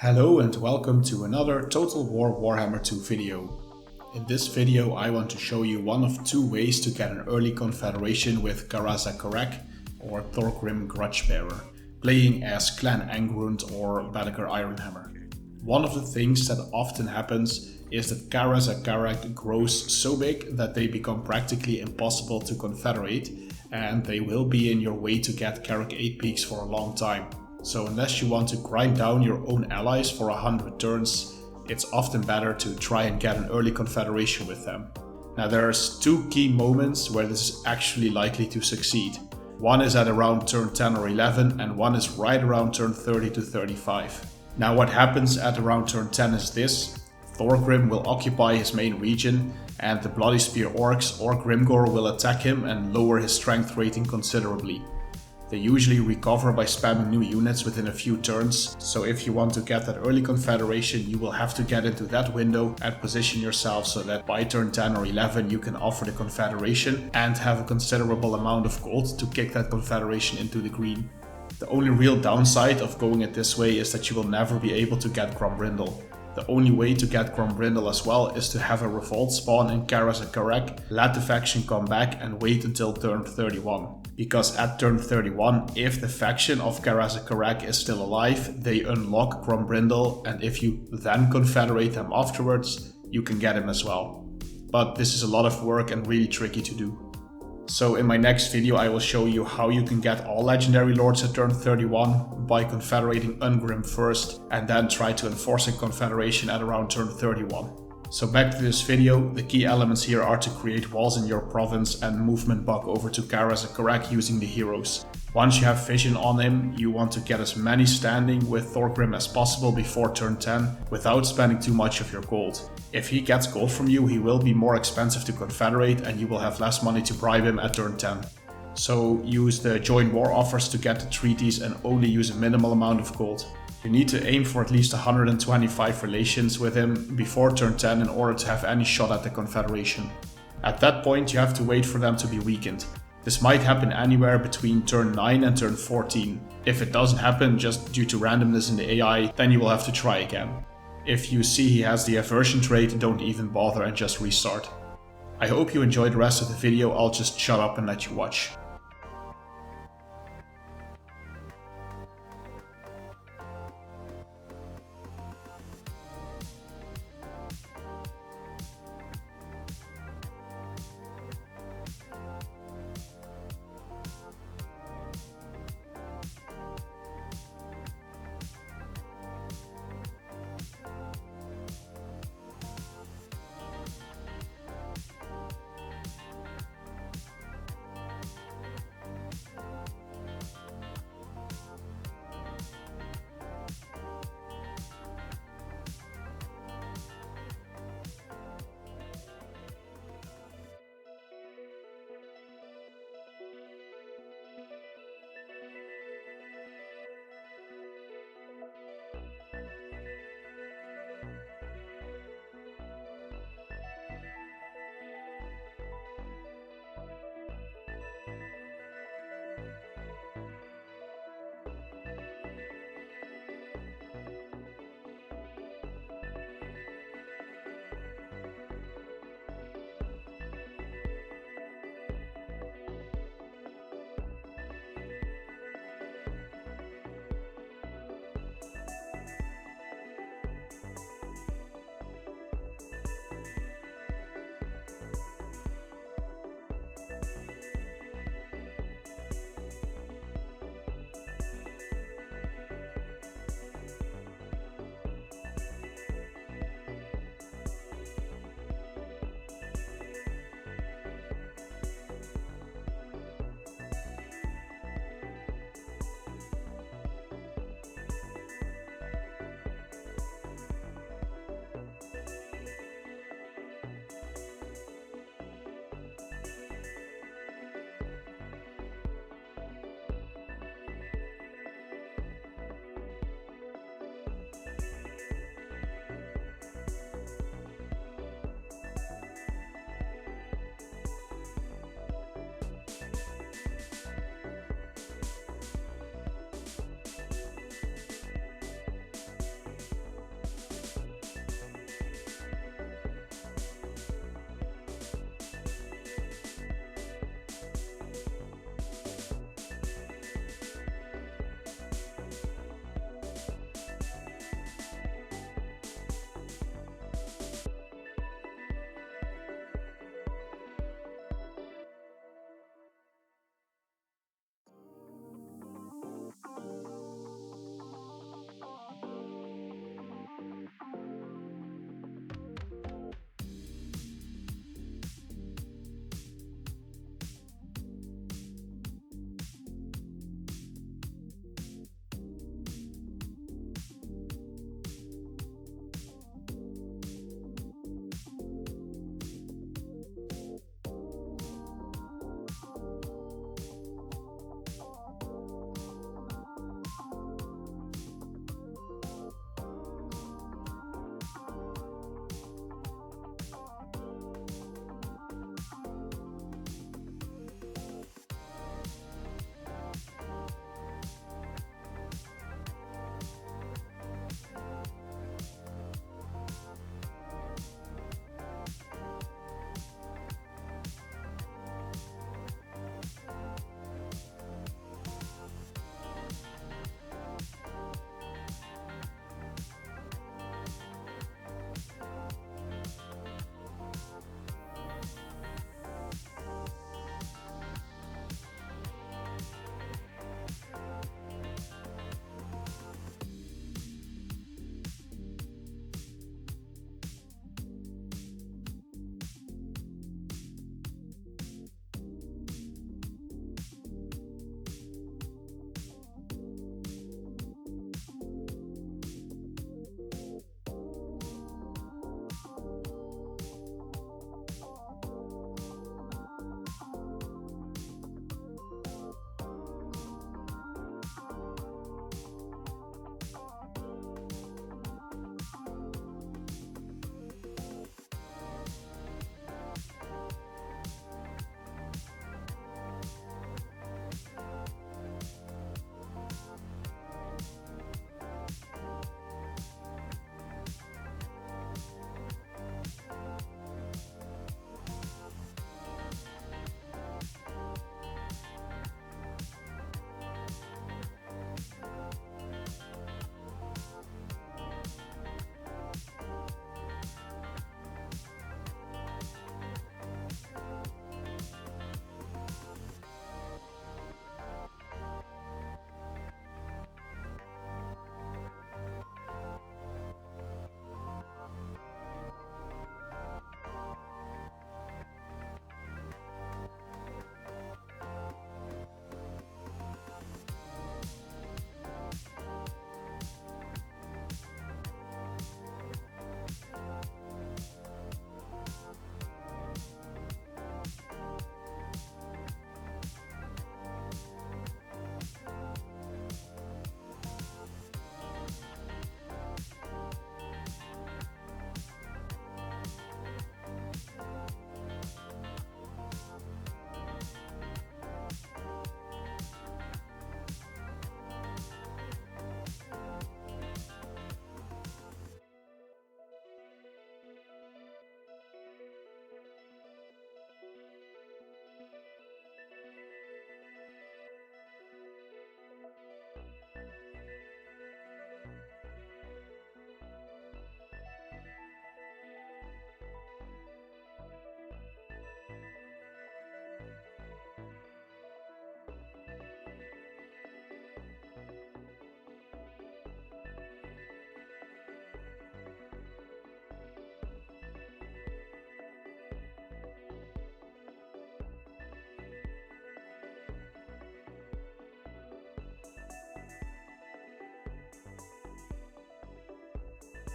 Hello and welcome to another Total War Warhammer 2 video. In this video I want to show you one of two ways to get an early confederation with Garazak Karak or Thorgrim Grudgebearer, playing as Clan Angrund or Badaker Ironhammer. One of the things that often happens is that Garazak Karak grows so big that they become practically impossible to confederate, and they will be in your way to get Karak 8 peaks for a long time. So unless you want to grind down your own allies for 100 turns, it's often better to try and get an early confederation with them. Now there's two key moments where this is actually likely to succeed. One is at around turn 10 or 11 and one is right around turn 30 to 35. Now what happens at around turn 10 is this. Thorgrim will occupy his main region and the Bloody Spear Orcs or Grimgor will attack him and lower his strength rating considerably. They usually recover by spamming new units within a few turns, so if you want to get that early confederation, you will have to get into that window and position yourself so that by turn 10 or 11 you can offer the confederation and have a considerable amount of gold to kick that confederation into the green. The only real downside of going it this way is that you will never be able to get Grombrindle. The only way to get Grombrindle as well is to have a revolt spawn in Garazak Karak, let the faction come back and wait until turn 31. Because at turn 31, if the faction of Garazak Karak is still alive, they unlock Grombrindle, and if you then confederate them afterwards, you can get him as well. But this is a lot of work and really tricky to do. So in my next video I will show you how you can get all legendary lords at turn 31 by confederating Ungrim first and then try to enforce a confederation at around turn 31. So back to this video, the key elements here are to create walls in your province and movement bug over to Garazak Karak using the heroes. Once you have vision on him, you want to get as many standing with Thorgrim as possible before turn 10 without spending too much of your gold. If he gets gold from you, he will be more expensive to confederate and you will have less money to bribe him at turn 10. So use the join war offers to get the treaties and only use a minimal amount of gold. You need to aim for at least 125 relations with him before turn 10 in order to have any shot at the confederation. At that point you have to wait for them to be weakened. This might happen anywhere between turn 9 and turn 14. If it doesn't happen just due to randomness in the AI, then you will have to try again. If you see he has the aversion trait, don't even bother and just restart. I hope you enjoyed the rest of the video. I'll just shut up and let you watch.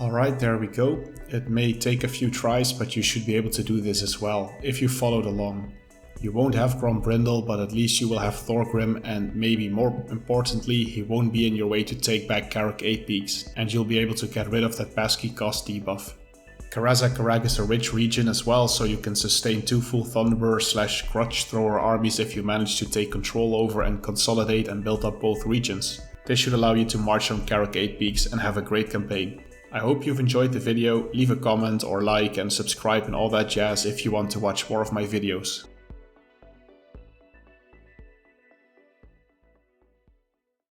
Alright, there we go. It may take a few tries, but you should be able to do this as well, if you followed along. You won't have Grombrindal, but at least you will have Thorgrim, and maybe more importantly, he won't be in your way to take back Karak 8 Peaks, and you'll be able to get rid of that pesky cost debuff. Karazha-Karak is a rich region as well, so you can sustain 2 full Thunderbur / Grudge Thrower armies if you manage to take control over and consolidate and build up both regions. This should allow you to march on Karak 8 Peaks and have a great campaign. I hope you've enjoyed the video. Leave a comment or like and subscribe and all that jazz if you want to watch more of my videos.